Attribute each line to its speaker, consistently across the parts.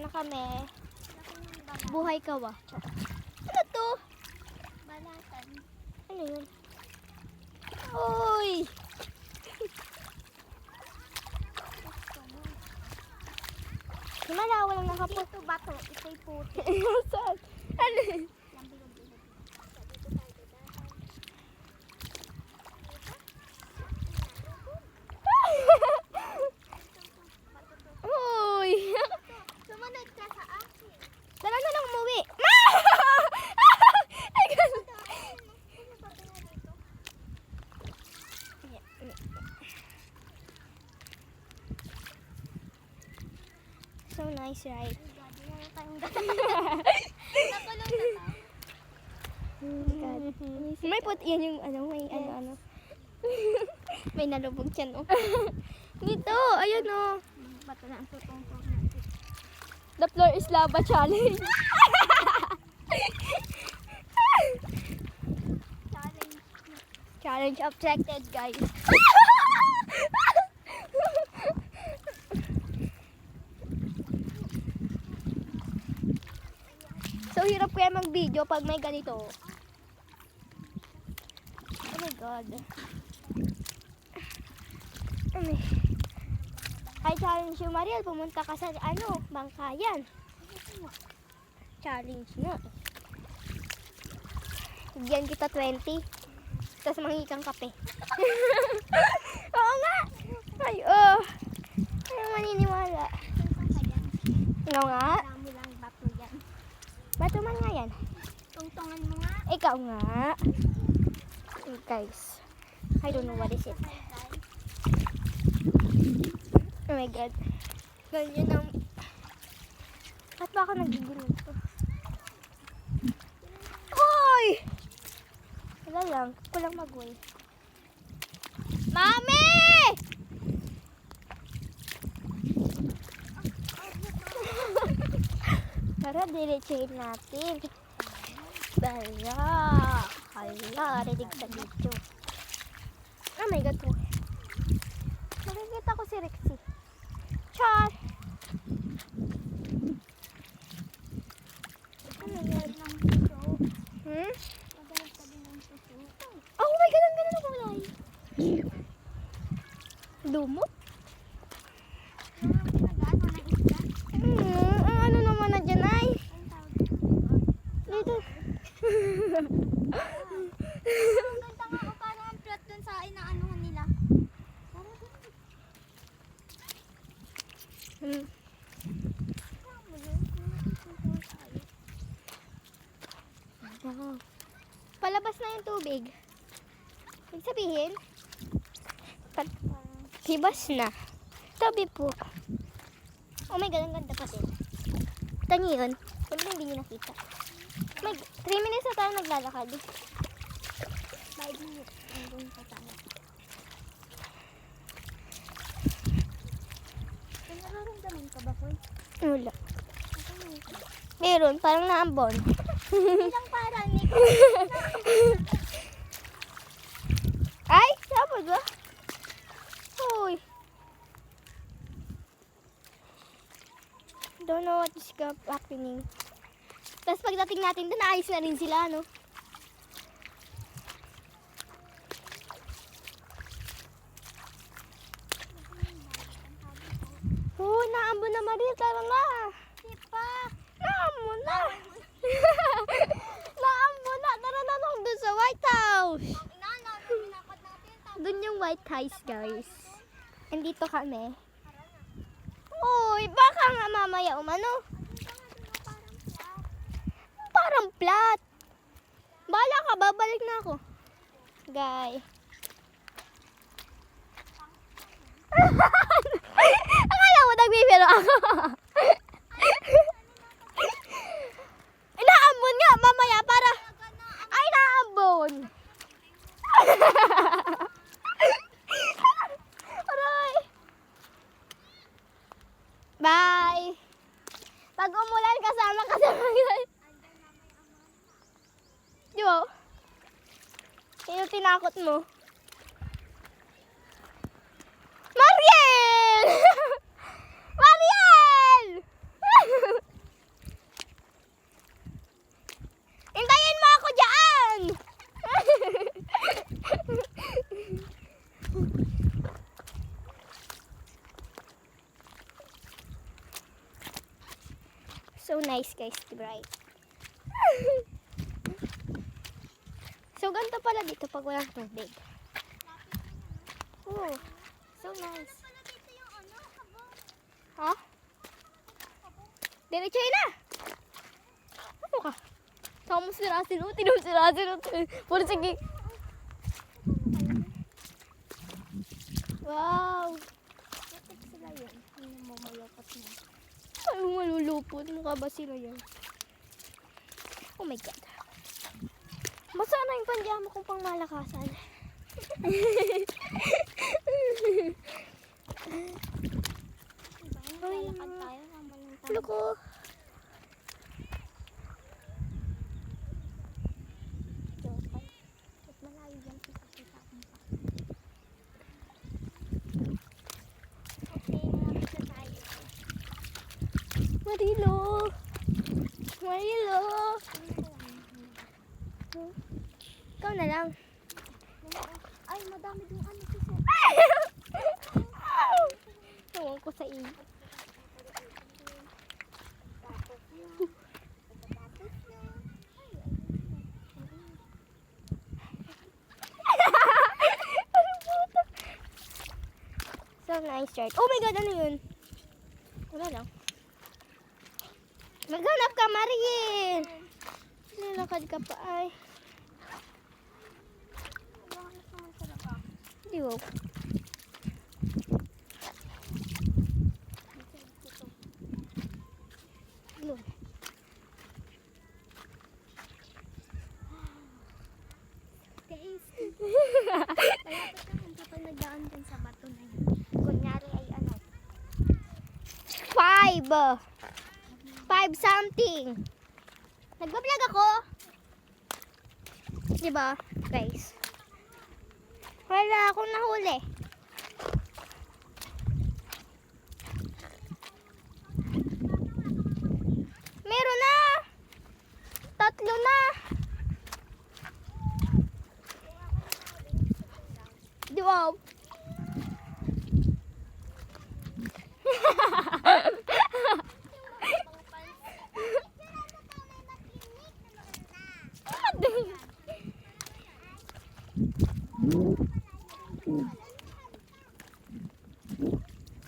Speaker 1: na kami. Buhay kawa. Ano to?
Speaker 2: Balatan.
Speaker 1: Ano yun? Uy! Malawa lang nakapot.
Speaker 2: Ito bato, ito'y puti.
Speaker 1: Saan? Ano yun? Uy!
Speaker 2: Sumunod ka sa akin.
Speaker 1: Dala na lang umuwi. So nice, right? May put yan yung ano, may ano. May nalubog siya, no? Dito, ayun, no.
Speaker 2: Bato na ang tutong ko natin.
Speaker 1: The floor is lava challenge. Challenge accepted, guys. So, hirap kaya mag-video pag may ganito. Oh my God. I challenge you, Mariel. Pumunta ka sa, bangkayan. Challenge nga. Bigyan kita 20. Tapos mangingi kang kape. Oo nga. Ay, oh. Ay, maniniwala. Ikaw nga.
Speaker 2: Marami lang bato yan.
Speaker 1: Bato man nga yan.
Speaker 2: Tungtungan mo nga.
Speaker 1: Ikaw nga. Guys, I don't know what is it. Oh my God. Ganyan ang... Ba't ba ako nagigilin to? Hoy! Wala lang. Kulang mag-uwi. Mami! Tara, diretsahin natin. Bala! Hala, rinig sa video. Oh my God. Nakikita ko si Rexy. Char! Ano yan? Hmm? Oh my God, ang ganda na kulay. Lumot? Ang ano naman na dyan ay? Dito.
Speaker 2: Ganda nga o paano ang plot dun sa inaanuhan nila.
Speaker 1: Wow. Palabas na yung tubig. Ibig sabihin, hibas na. Tabi po. Oh my God, ang ganda pa din. Tangi yun. Sabi hindi nyo nakita. May 3 minutes na tayo naglalakad.
Speaker 2: 5 minutes. Hanggang pa tayo. May nararamdaman ka ba, Koy?
Speaker 1: Wala. Meron, parang naambon.
Speaker 2: Hindi lang parang ni
Speaker 1: Ay, sabod ba? Uy. Don't know what is happening. Tapos pagdating natin doon, ayos na rin sila, no? Oh, naambon na Maria, tara na.
Speaker 2: Sipa.
Speaker 1: Naambon na. Naambon na, tara na lang doon sa White House.
Speaker 2: Inana, pinakot natin.
Speaker 1: Doon yung White House, guys. Andito kami. Uy, baka nga mamaya umano. Parang flat. Bala ka, babalik na ako. Guy. Akala mo nagbibiro ako. Inaambon nga, mamaya para... Ay, naambon. Aray. Bye. Pag umulan, kasama ka sa mga... Di ba? Sino tinakot mo? Mariel! Mariel! So nice guys, right? So ganito pala dito pag walang tubig. Oh, so nice.
Speaker 2: Wala dito yung ano, kabong.
Speaker 1: Ha? Diretsuhin na! Ano ka? Saka mo si Russell, oh. Tinom si Russell, oh. Puro sige. Wow!
Speaker 2: Bakit sila yun? Hindi mo malupot mo.
Speaker 1: Ay, malulupot. Mukha ba sila yan? Oh my God. Basta na yung panjama kong pang malakasan.
Speaker 2: Diba? Naglalakad tayo. Naman yung tayo.
Speaker 1: Loko.
Speaker 2: Jopay. Ba't malayo dyan kita kong pa? Okay, nalapit na tayo.
Speaker 1: Marilo. Marilo. Ikaw na lang.
Speaker 2: Ay, madami din ano kasi.
Speaker 1: Tawag ko sa iyo. So nice shirt. Oh my God, ano yun? Wala lang. Maghanap ka, Mariel. Nalakad ka pa ay.
Speaker 2: Hanap naman sila ba?
Speaker 1: Di wow. Yun.
Speaker 2: Guys, malapit naman kapag nagdaan dun sa bato na yun. Kunyari ay ano.
Speaker 1: 5 something. Nagbablog ako. Diba, guys? Wala akong nahuli. Meron na. 3 na. Di wow.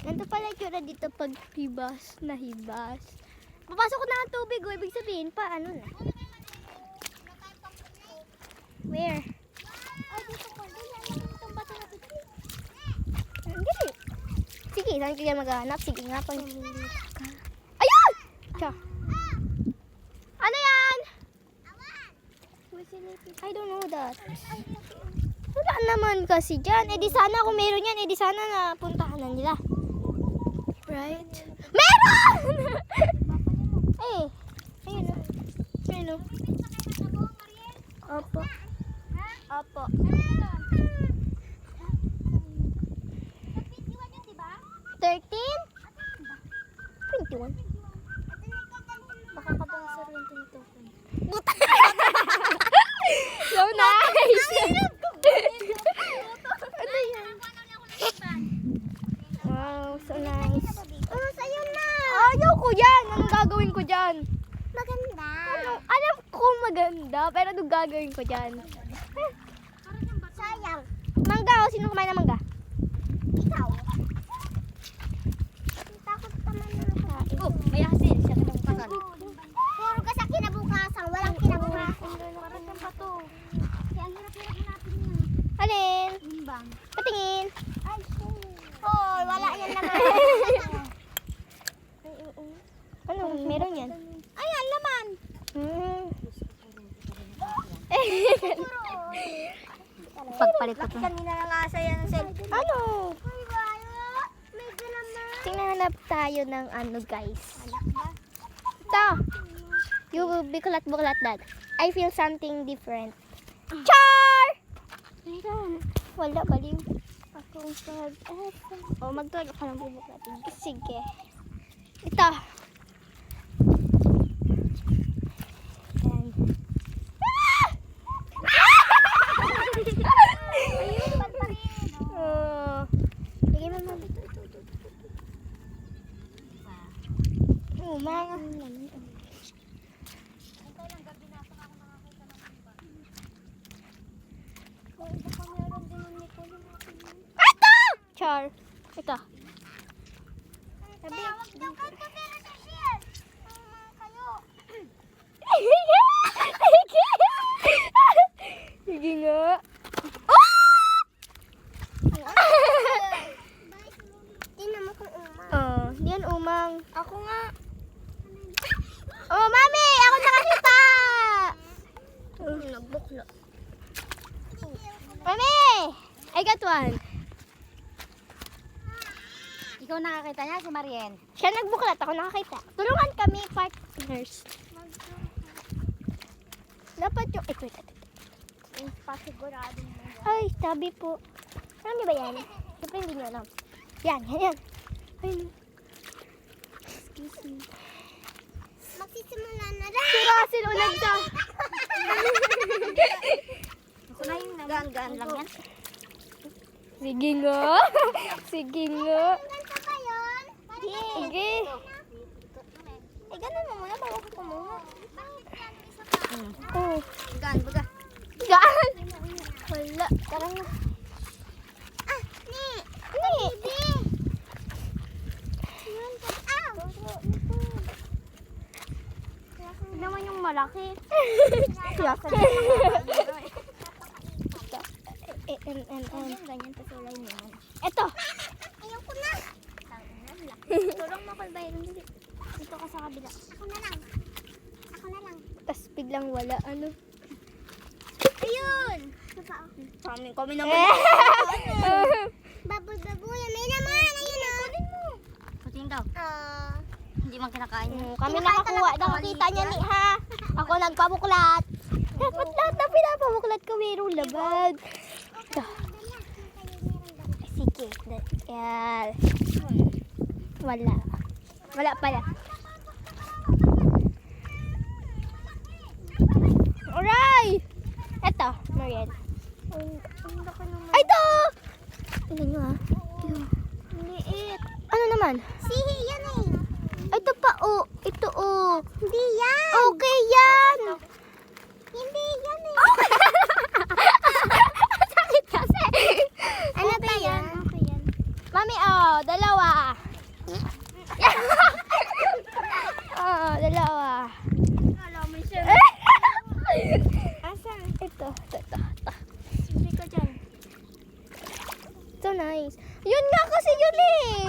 Speaker 1: Ganito pala yung tsura dito pag hibas na hibas. Papasok na ang tubig, oh. Ibig sabihin pa, ano na. Where?
Speaker 2: Ay, dito ko. Dali, ano itong bato na dito?
Speaker 1: Hindi. Sige, saan ka maghanap? Sige nga pag... Ayun! Tiyo. Ano yan? I don't know that. Wala naman kasi dyan. Eh di sana kung meron yan, eh di sana napuntahan na nila. Right? Meron! Eh, ayun o. Ayun o. Opo. Opo. 13? 21?
Speaker 2: Baka kabang rin tinutukoy.
Speaker 1: So nice! Ano yan? Wow, so nice.
Speaker 2: Oh, sa'yo na.
Speaker 1: Ayaw ko yan! Anong gagawin ko dyan?
Speaker 2: Maganda.
Speaker 1: Alam ko maganda, pero anong gagawin ko dyan?
Speaker 2: Sayang.
Speaker 1: Mangga, o sino kumain ng mangga?
Speaker 2: Ikaw. Takot naman na ako.
Speaker 1: Oh, may asin. Siya ka ng kasan.
Speaker 2: Puro ka sa kinabukasan. Walang kinabukasan. Parang saan pa to? Kaya ang hirap-hirap natin yun.
Speaker 1: Alin?
Speaker 2: Bimbang.
Speaker 1: Patingin.
Speaker 2: Ay, hoy, wala yan naman.
Speaker 1: Ano, meron yan?
Speaker 2: Ay, ang laman.
Speaker 1: Pagpalit ko.
Speaker 2: Kanina lang asa yan ang cellphone.
Speaker 1: Ano?
Speaker 2: Ay, wala. May galaman.
Speaker 1: Tingnan tayo ng ano, guys. Ito. You will be bukulat dad. I feel something different. Char! Wala, baliw. Akong pag-asa. O, magtuwag ako ng bubuk natin. Sige. Ito. Ayan.
Speaker 2: Ayun, pagparin.
Speaker 1: Oh. Sige, mama. Oh, mga. Char. Ito.
Speaker 2: Sabi, wag daw kayo pumira sa shell. Kayo.
Speaker 1: Sige nga.
Speaker 2: Tingnan mo kung umang.
Speaker 1: Oh, di yan umang.
Speaker 2: Ako nga.
Speaker 1: Oh, mami! Ako nakakita!
Speaker 2: Nagbuklo.
Speaker 1: Mami! I got one.
Speaker 2: Ikaw nakakita niya, si Marien.
Speaker 1: Siya nagbuklat, ako nakakita. Tulungan kami, partners. Dapat yung... wait.
Speaker 2: Pasigurado mo.
Speaker 1: Ay, tabi po. Alam niyo ba yan? Siyempre hindi niyo alam. Yan. Ayun.
Speaker 2: Excuse me. Magsisimula na rin.
Speaker 1: Si Russell, ulag sa...
Speaker 2: Ako na yung gaan-gaan lang yan.
Speaker 1: Sige nga. Sige nga.
Speaker 2: Ganda ba yun?
Speaker 1: Sige.
Speaker 2: Eh, ganun mo muna bago ko kumuha.
Speaker 1: Oh.
Speaker 2: Gaan, baga.
Speaker 1: Gaan. Wala.
Speaker 2: Tara na. Ah, ni.
Speaker 1: Ni.
Speaker 2: Yun ka. Ah! Naman yung malaki.
Speaker 1: Siyasan.
Speaker 2: Ganyan pa sila yun naman.
Speaker 1: Ito.
Speaker 2: Ayaw ko na. Tulong mo ko ba yun? Dito ka sa kabila. Ako na lang.
Speaker 1: Tapos biglang wala. Ano?
Speaker 2: Ayun! Kami naman. Baboy, may naman. Ayun o. Kunin mo. Kunin daw. Hindi man kinakain niya.
Speaker 1: Kami nakakuha. Nakakita niya ni ha. Ako nagpabuklat. Dapat lahat na pinapabuklat ko mayroong laban. Ito. Sige. Yan. Wala. Wala pala. Alright! Ito, Mariel. Ay, ito! Tingnan nyo ha.
Speaker 2: Liit.
Speaker 1: Ano naman?
Speaker 2: Sihi yan eh.
Speaker 1: Ito pa, oh. Ito, oh.
Speaker 2: Hindi yan.
Speaker 1: Okay yan!
Speaker 2: Hindi yan eh.
Speaker 1: Sakit kasi.
Speaker 2: Ano ba yan? Okay yan.
Speaker 1: Mami, oh, dalawa. Oh, dalawa.
Speaker 2: Alam mo siya. Asan?
Speaker 1: Ito.
Speaker 2: Sabi ko dyan.
Speaker 1: So nice. Yun nga kasi yun eh.